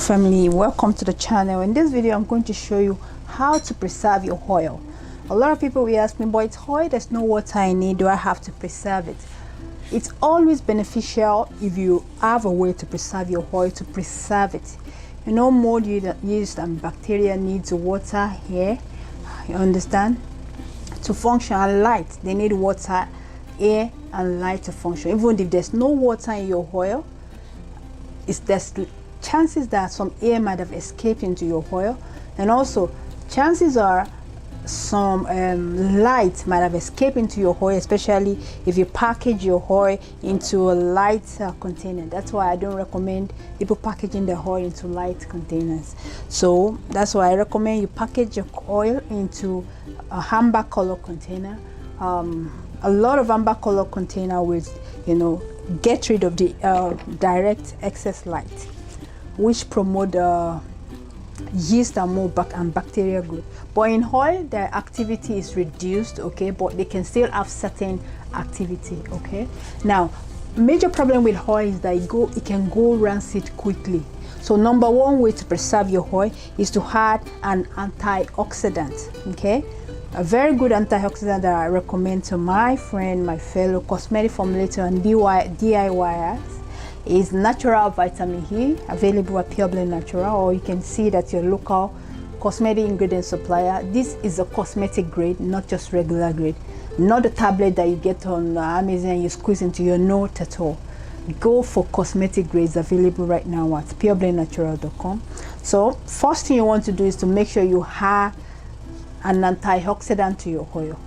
family, welcome to the channel. In this video I'm going to show you how to preserve your oil. A lot of people will ask me, but it's oil, there's no water in it, do I have to preserve it? It's always beneficial if you have a way to preserve your oil, to preserve it. You know, mold, yeast and bacteria needs water here, you understand, to function. And light, they need water, air and light to function. Even if there's no water in your oil, there's chances that some air might have escaped into your oil, and also chances are some light might have escaped into your oil, especially if you package your oil into a light container. That's why I don't recommend people packaging their oil into light containers. So that's why I recommend you package your oil into a amber color container. A lot of amber color container will, get rid of the direct excess light, which promote yeast and mold and bacteria growth. But in oil, their activity is reduced, okay, but they can still have certain activity, okay. Now, major problem with oil is that it can go rancid quickly. So number one way to preserve your oil is to add an antioxidant, okay. A very good antioxidant that I recommend to my fellow cosmetic formulator and DIYers is natural vitamin E, available at Pure Blend Natural, or you can see that your local cosmetic ingredient supplier. This is a cosmetic grade, not just regular grade, not the tablet that you get on Amazon and you squeeze into your nose at all. Go for cosmetic grades available right now at pureblendnatural.com. So first thing you want to do is to make sure you have an antioxidant to your oil.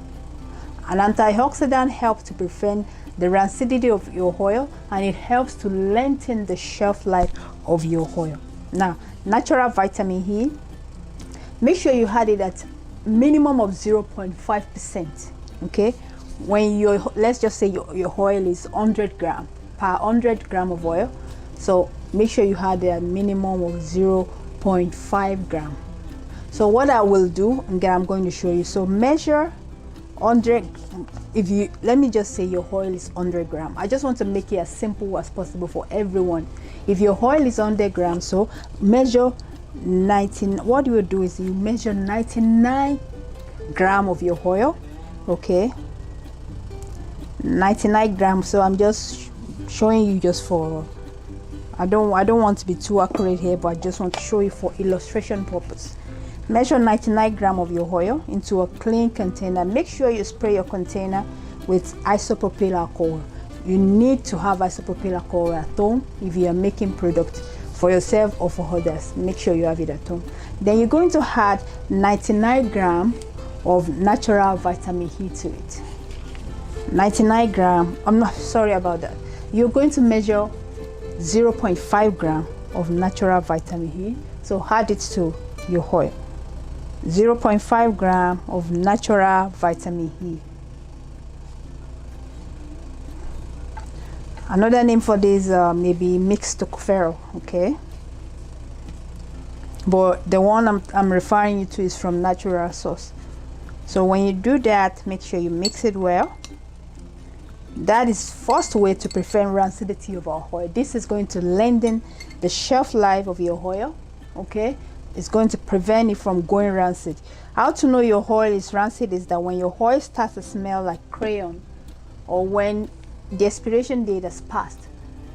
An antioxidant helps to prevent the rancidity of your oil, and it helps to lengthen the shelf life of your oil. Now, natural vitamin E, make sure you had it at minimum of 0.5%, okay. When let's just say your oil is 100 gram per 100 gram of oil, so make sure you had a minimum of 0.5 gram. So what I will do, again, I'm going to show you. So measure 100. Let me just say your oil is 100 gram. I just want to make it as simple as possible for everyone. If your oil is 100 grams, so measure 19. What you will do is you measure 99 gram of your oil, okay. 99 grams. So I'm just showing you just for. I don't want to be too accurate here, but I just want to show you for illustration purpose. Measure 99 gram of your oil into a clean container. Make sure you spray your container with isopropyl alcohol. You need to have isopropyl alcohol at home if you are making product for yourself or for others. Make sure you have it at home. Then you're going to add 99 gram of natural vitamin E to it. 99 gram, I'm not sorry about that. You're going to measure 0.5 gram of natural vitamin E. So add it to your oil. 0.5 gram of natural vitamin E. Another name for this maybe mixed tocopherol, okay. But the one I'm referring you to is from natural source. So when you do that, make sure you mix it well. That is first way to prevent rancidity of our oil. This is going to lengthen the shelf life of your oil, okay. It's going to prevent it from going rancid. How to know your oil is rancid is that when your oil starts to smell like crayon, or when the expiration date has passed,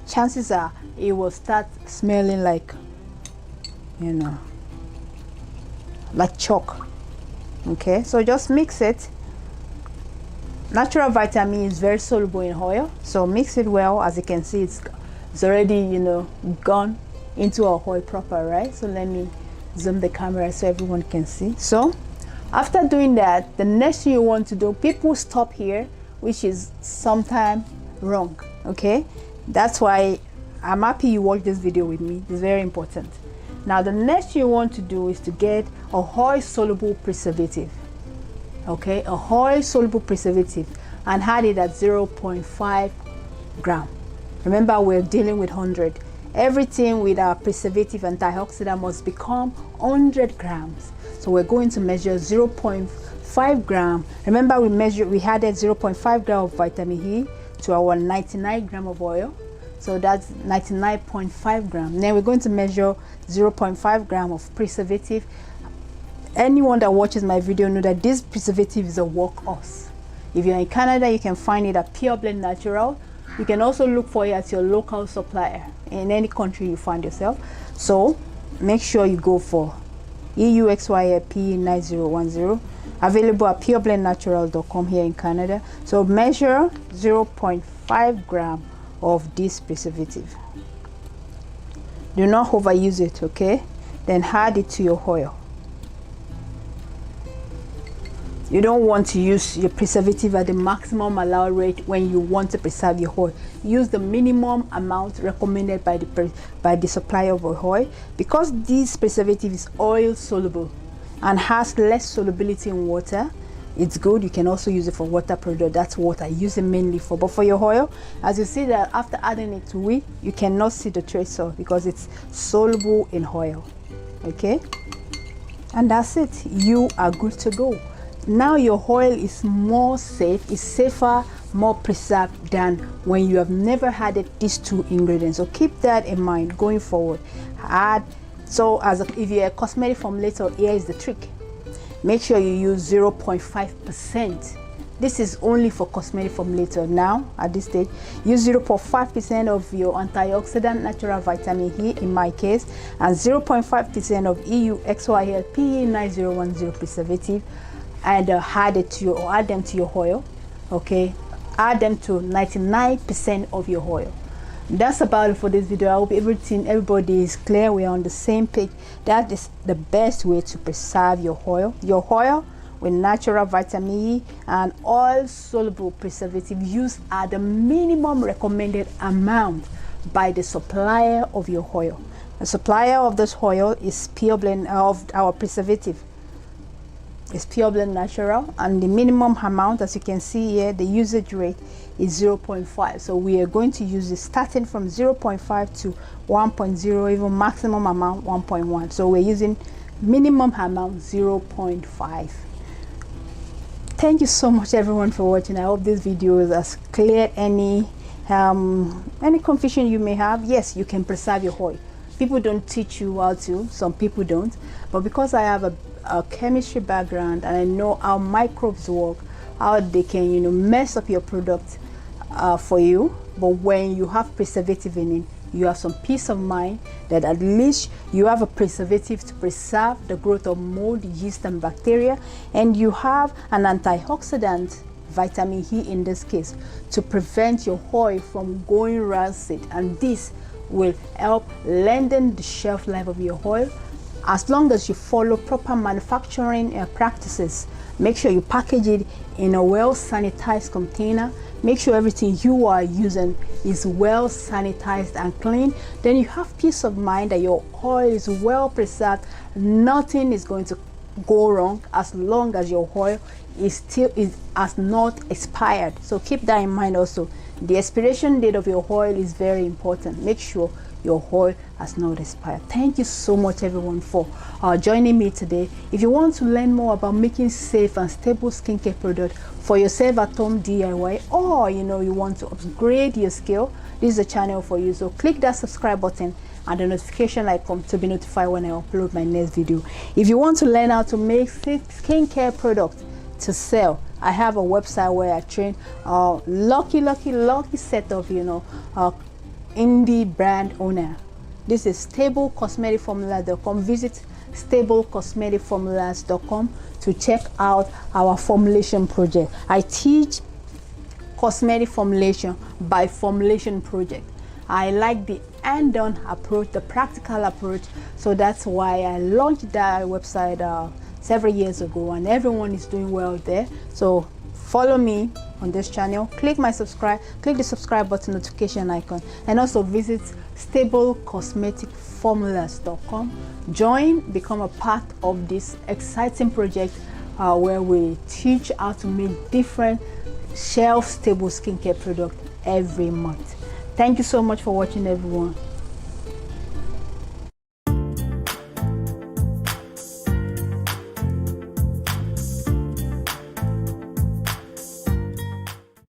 chances are it will start smelling like, like chalk, okay. So just mix it. Natural vitamin is very soluble in oil, so mix it well. As you can see, it's already gone into our oil proper, right? So let me zoom the camera so everyone can see. So after doing that, the next thing you want to do, people stop here, which is sometimes wrong, okay. That's why I'm happy you watched this video with me. It's very important. Now the next thing you want to do is to get a oil soluble preservative, okay, a oil soluble preservative, and add it at 0.5 gram. Remember, we're dealing with 100. Everything with our preservative antioxidant must become 100 grams. So we're going to measure 0.5 gram. Remember, we added 0.5 gram of vitamin E to our 99 gram of oil. So that's 99.5 gram. Then we're going to measure 0.5 gram of preservative. Anyone that watches my video know that this preservative is a workhorse. If you're in Canada, you can find it at Pure Blend Natural. You can also look for it at your local supplier in any country you find yourself. So make sure you go for EUXYL PE9010, available at pureblendnatural.com here in Canada. So measure 0.5 gram of this preservative. Do not overuse it, okay? Then add it to your oil. You don't want to use your preservative at the maximum allowed rate when you want to preserve your oil. Use the minimum amount recommended by the supplier of oil, because this preservative is oil soluble and has less solubility in water. It's good. You can also use it for water product. That's what I use it mainly for. But for your oil, as you see that after adding it to it, you cannot see the trace oil because it's soluble in oil. Okay, and that's it. You are good to go. Now your oil is more safe, is safer, more preserved than when you have never added these two ingredients. So keep that in mind going forward. If you're a cosmetic formulator, here is the trick. Make sure you use 0.5%. This is only for cosmetic formulator now at this stage. Use 0.5% of your antioxidant natural vitamin E in my case, and 0.5% of EUXYL PE9010 preservative, and add them to your oil. Okay, add them to 99% of your oil. That's about it for this video. I hope everybody is clear. We are on the same page. That is the best way to preserve your oil. Your oil with natural vitamin E and oil soluble preservative used at the minimum recommended amount by the supplier of your oil. The supplier of this oil is Pure Blend of our preservative. It's Pure Blend Natural, and the minimum amount, as you can see here, the usage rate is 0.5. So we are going to use it starting from 0.5 to 1.0, even maximum amount 1.1. So we're using minimum amount 0.5. Thank you so much everyone for watching. I hope this video has cleared any confusion you may have. Yes, you can preserve your oil. People don't teach you how to, some people don't, but because I have a chemistry background and I know how microbes work, how they can mess up your product for you, but when you have preservative in it, you have some peace of mind that at least you have a preservative to preserve the growth of mold, yeast and bacteria, and you have an antioxidant, vitamin E in this case, to prevent your oil from going rancid, and this will help lengthen the shelf life of your oil as long as you follow proper manufacturing practices. Make sure you package it in a well sanitized container. Make sure everything you are using is well sanitized and clean. Then you have peace of mind that your oil is well preserved. Nothing is going to go wrong as long as your oil has not expired. So keep that in mind also. The expiration date of your oil is very important. Make sure your oil has not expired. Thank you so much everyone for joining me today. If you want to learn more about making safe and stable skincare product for yourself at home DIY, or you want to upgrade your skill, this is a channel for you. So click that subscribe button and the notification icon to be notified when I upload my next video. If you want to learn how to make skincare products to sell, I have a website where I train lucky set of indie brand owner. This is stablecosmeticformulas.com. Visit stablecosmeticformulas.com to check out our formulation project. I teach cosmetic formulation by formulation project. I like the hands-on approach, the practical approach, so that's why I launched that website several years ago, and everyone is doing well there. So follow me on this channel, click the subscribe button, notification icon, and also visit stablecosmeticformulas.com. Join, become a part of this exciting project where we teach how to make different shelf stable skincare products every month. Thank you so much for watching everyone.